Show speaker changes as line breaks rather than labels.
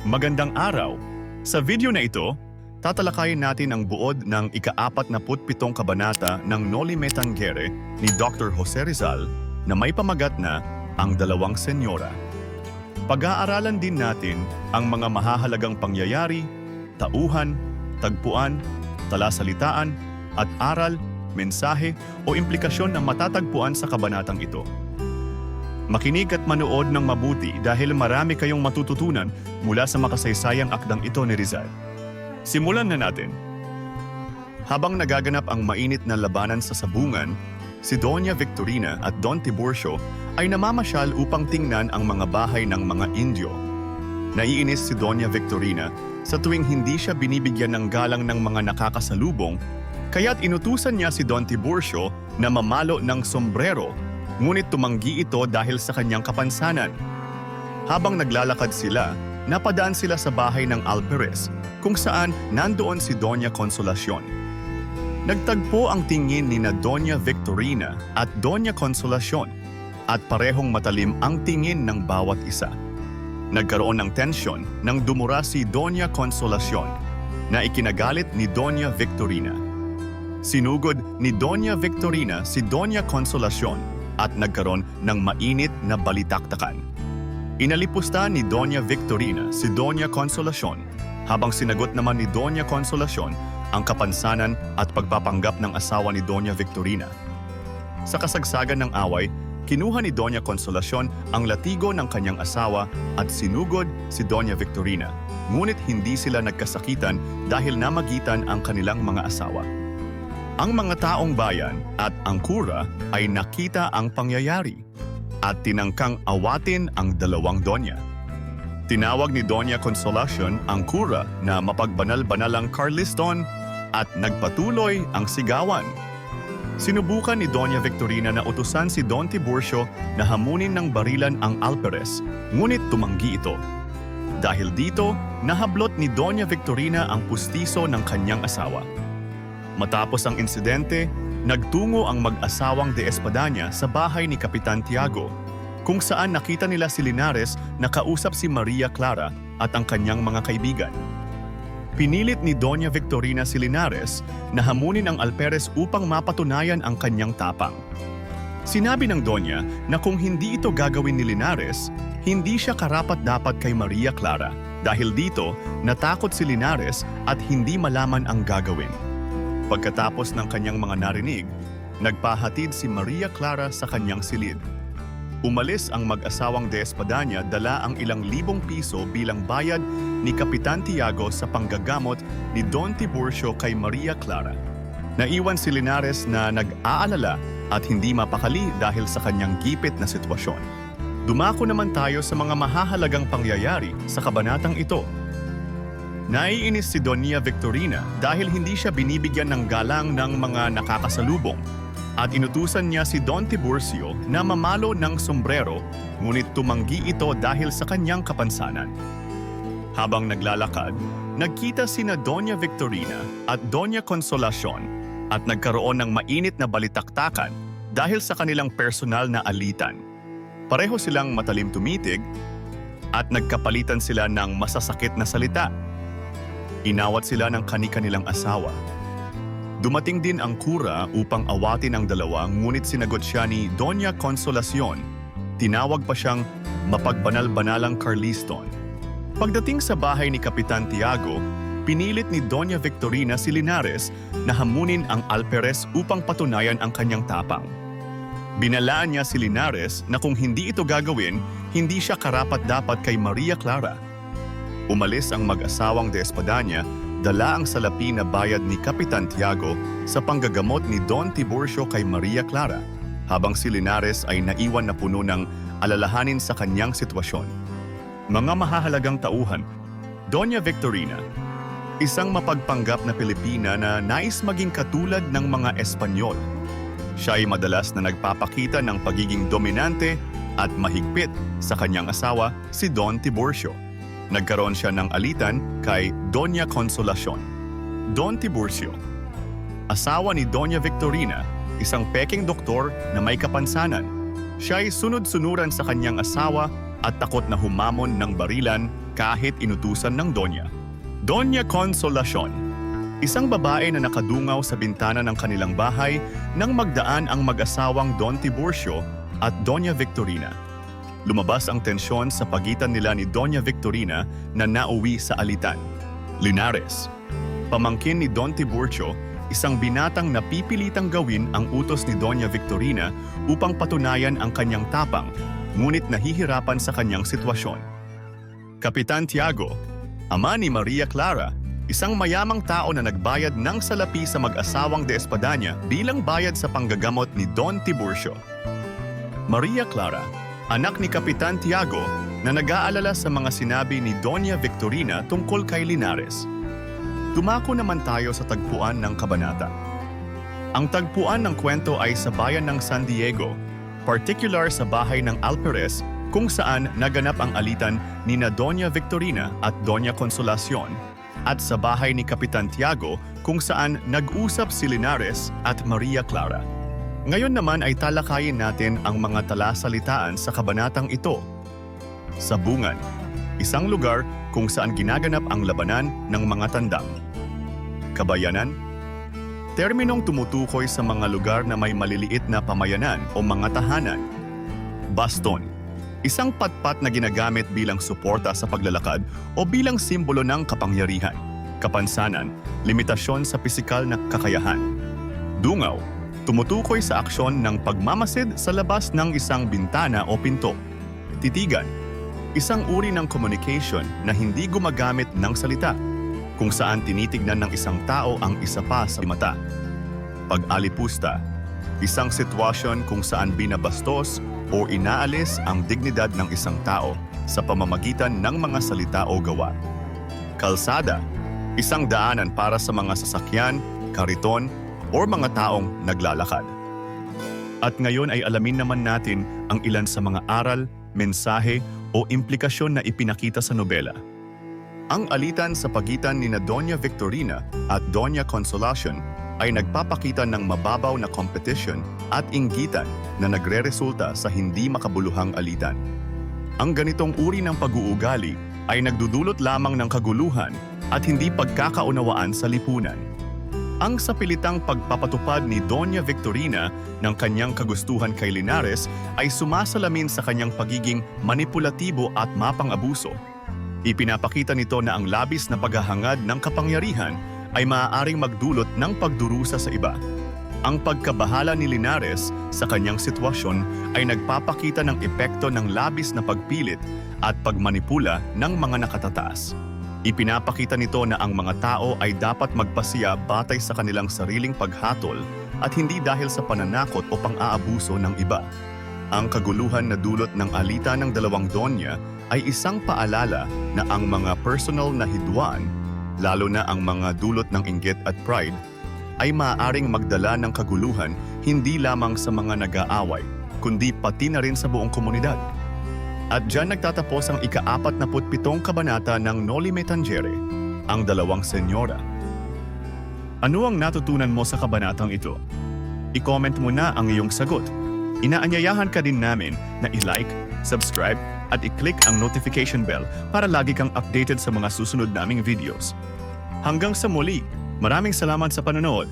Magandang araw! Sa video na ito, tatalakayin natin ang buod ng ika-47 kabanata ng Noli Me Tangere ni Dr. Jose Rizal na may pamagat na Ang Dalawang Senyora. Pag-aaralan din natin ang mga mahahalagang pangyayari, tauhan, tagpuan, talasalitaan, at aral, mensahe o implikasyon na matatagpuan sa kabanatang ito. Makinig at manood ng mabuti dahil marami kayong matututunan mula sa makasaysayang akdang ito ni Rizal. Simulan na natin. Habang nagaganap ang mainit na labanan sa sabungan, si Doña Victorina at Don Tiburcio ay namamasyal upang tingnan ang mga bahay ng mga Indio. Naiinis si Doña Victorina sa tuwing hindi siya binibigyan ng galang ng mga nakakasalubong, kaya't inutusan niya si Don Tiburcio na mamalo ng sombrero, ngunit tumanggi ito dahil sa kanyang kapansanan. Habang naglalakad sila, napadaan sila sa bahay ng Alperes, kung saan nandoon si Doña Consolacion. Nagtagpo ang tingin ni na Doña Victorina at Doña Consolacion, at parehong matalim ang tingin ng bawat isa. Nagkaroon ng tensyon nang dumura si Doña Consolacion, na ikinagalit ni Doña Victorina. Sinugod ni Doña Victorina si Doña Consolacion, at nagkaroon ng mainit na balitaktakan. Inalipusta ni Doña Victorina si Doña Consolacion, habang sinagot naman ni Doña Consolacion ang kapansanan at pagpapanggap ng asawa ni Doña Victorina. Sa kasagsagan ng away, kinuha ni Doña Consolacion ang latigo ng kanyang asawa at sinugod si Doña Victorina, ngunit hindi sila nagkasakitan dahil namagitan ang kanilang mga asawa. Ang mga taong bayan at ang kura ay nakita ang pangyayari at tinangkang awatin ang dalawang donya. Tinawag ni Doña Consolacion ang kura na mapagbanal-banalang Carliston at nagpatuloy ang sigawan. Sinubukan ni Doña Victorina na utusan si Don Tiburcio na hamunin ng barilan ang Alperes, ngunit tumanggi ito. Dahil dito, nahablot ni Doña Victorina ang pustiso ng kanyang asawa. Matapos ang insidente, nagtungo ang mag-asawang De Espadaña sa bahay ni Kapitan Tiago, kung saan nakita nila si Linares na kausap si Maria Clara at ang kanyang mga kaibigan. Pinilit ni Doña Victorina si Linares na hamunin ang Alperes upang mapatunayan ang kanyang tapang. Sinabi ng Doña na kung hindi ito gagawin ni Linares, hindi siya karapat-dapat kay Maria Clara. Dahil dito, natakot si Linares at hindi malaman ang gagawin. Pagkatapos ng kanyang mga narinig, nagpahatid si Maria Clara sa kanyang silid. Umalis ang mag-asawang De Espadaña dala ang ilang libong piso bilang bayad ni Kapitan Tiago sa panggagamot ni Don Tiburcio kay Maria Clara. Naiwan si Linares na nag-aalala at hindi mapakali dahil sa kanyang gipit na sitwasyon. Dumako naman tayo sa mga mahahalagang pangyayari sa kabanatang ito. Naiinis si Doña Victorina dahil hindi siya binibigyan ng galang ng mga nakakasalubong at inutusan niya si Don Tiburcio na mamalo ng sombrero, ngunit tumanggi ito dahil sa kanyang kapansanan. Habang naglalakad, nagkita sina Doña Victorina at Doña Consolacion at nagkaroon ng mainit na balitaktakan dahil sa kanilang personal na alitan. Pareho silang matalim tumitig at nagkapalitan sila ng masasakit na salita. Inawat sila ng kani-kanilang asawa. Dumating din ang kura upang awatin ang dalawa, ngunit sinagot siya ni Doña Consolacion. Tinawag pa siyang mapagbanal-banalang Carliston. Pagdating sa bahay ni Kapitan Tiago, pinilit ni Doña Victorina si Linares na hamunin ang Alperes upang patunayan ang kanyang tapang. Binalaan niya si Linares na kung hindi ito gagawin, hindi siya karapat-dapat kay Maria Clara. Umalis ang mag-asawang De Espadaña, dala ang salapi na bayad ni Kapitan Tiago sa panggagamot ni Don Tiburcio kay Maria Clara, habang si Linares ay naiwan na puno ng alalahanin sa kanyang sitwasyon. Mga mahahalagang tauhan, Doña Victorina, isang mapagpanggap na Pilipina na nais maging katulad ng mga Espanyol. Siya ay madalas na nagpapakita ng pagiging dominante at mahigpit sa kanyang asawa, si Don Tiburcio. Nagkaroon siya ng alitan kay Doña Consolacion. Don Tiburcio, asawa ni Doña Victorina, isang peking doktor na may kapansanan. Siya ay sunod-sunuran sa kanyang asawa at takot na humamon ng barilan, kahit inutusan ng Donya. Doña Consolacion, isang babae na nakadungaw sa bintana ng kanilang bahay nang magdaan ang mag-asawang Don Tiburcio at Doña Victorina. Lumabas ang tensyon sa pagitan nila ni Doña Victorina na nauwi sa alitan. Linares, pamangkin ni Don Tiburcio, isang binatang napipilitang gawin ang utos ni Doña Victorina upang patunayan ang kanyang tapang, ngunit nahihirapan sa kanyang sitwasyon. Kapitan Tiago, ama ni Maria Clara, isang mayamang tao na nagbayad ng salapi sa mag-asawang de Espadaña bilang bayad sa panggagamot ni Don Tiburcio. Maria Clara, anak ni Kapitan Tiago, na nag-aalala sa mga sinabi ni Doña Victorina tungkol kay Linares. Dumako naman tayo sa tagpuan ng kabanata. Ang tagpuan ng kwento ay sa bayan ng San Diego, particular sa bahay ng Alperes kung saan naganap ang alitan ni na Doña Victorina at Doña Consolacion, at sa bahay ni Kapitan Tiago kung saan nag-usap si Linares at Maria Clara. Ngayon naman ay talakayin natin ang mga talasalitaan sa kabanatang ito. Sabungan, isang lugar kung saan ginaganap ang labanan ng mga tandang. Kabayanan, terminong tumutukoy sa mga lugar na may maliliit na pamayanan o mga tahanan. Baston, isang patpat na ginagamit bilang suporta sa paglalakad o bilang simbolo ng kapangyarihan. Kapansanan, limitasyon sa pisikal na kakayahan. Dungaw, tumutukoy sa aksyon ng pagmamasid sa labas ng isang bintana o pinto. Titigan, isang uri ng communication na hindi gumagamit ng salita, kung saan tinitignan ng isang tao ang isa pa sa mata. Pag-alipusta, isang sitwasyon kung saan binabastos o inaalis ang dignidad ng isang tao sa pamamagitan ng mga salita o gawa. Kalsada, isang daanan para sa mga sasakyan, kariton, o mga taong naglalakad. At ngayon ay alamin naman natin ang ilan sa mga aral, mensahe o implikasyon na ipinakita sa nobela. Ang alitan sa pagitan ni na Doña Victorina at Doña Consolacion ay nagpapakita ng mababaw na competition at inggitan na nagre-resulta sa hindi makabuluhang alitan. Ang ganitong uri ng pag-uugali ay nagdudulot lamang ng kaguluhan at hindi pagkakaunawaan sa lipunan. Ang sapilitang pagpapatupad ni Doña Victorina ng kanyang kagustuhan kay Linares ay sumasalamin sa kanyang pagiging manipulatibo at mapang-abuso. Ipinapakita nito na ang labis na paghahangad ng kapangyarihan ay maaaring magdulot ng pagdurusa sa iba. Ang pagkabahala ni Linares sa kanyang sitwasyon ay nagpapakita ng epekto ng labis na pagpilit at pagmanipula ng mga nakatataas. Ipinapakita nito na ang mga tao ay dapat magpasiya batay sa kanilang sariling paghatol at hindi dahil sa pananakot o pang-aabuso ng iba. Ang kaguluhan na dulot ng alitan ng dalawang donya ay isang paalala na ang mga personal na hidwaan, lalo na ang mga dulot ng inggit at pride, ay maaaring magdala ng kaguluhan hindi lamang sa mga nag-aaway, kundi pati na rin sa buong komunidad. At diyan nagtatapos ang ika-47 kabanata ng Noli Me Tangere, ang dalawang senyora. Ano ang natutunan mo sa kabanatang ito? I-comment mo na ang iyong sagot. Inaanyayahan ka din namin na i-like, subscribe, at i-click ang notification bell para lagi kang updated sa mga susunod naming videos. Hanggang sa muli, maraming salamat sa panonood.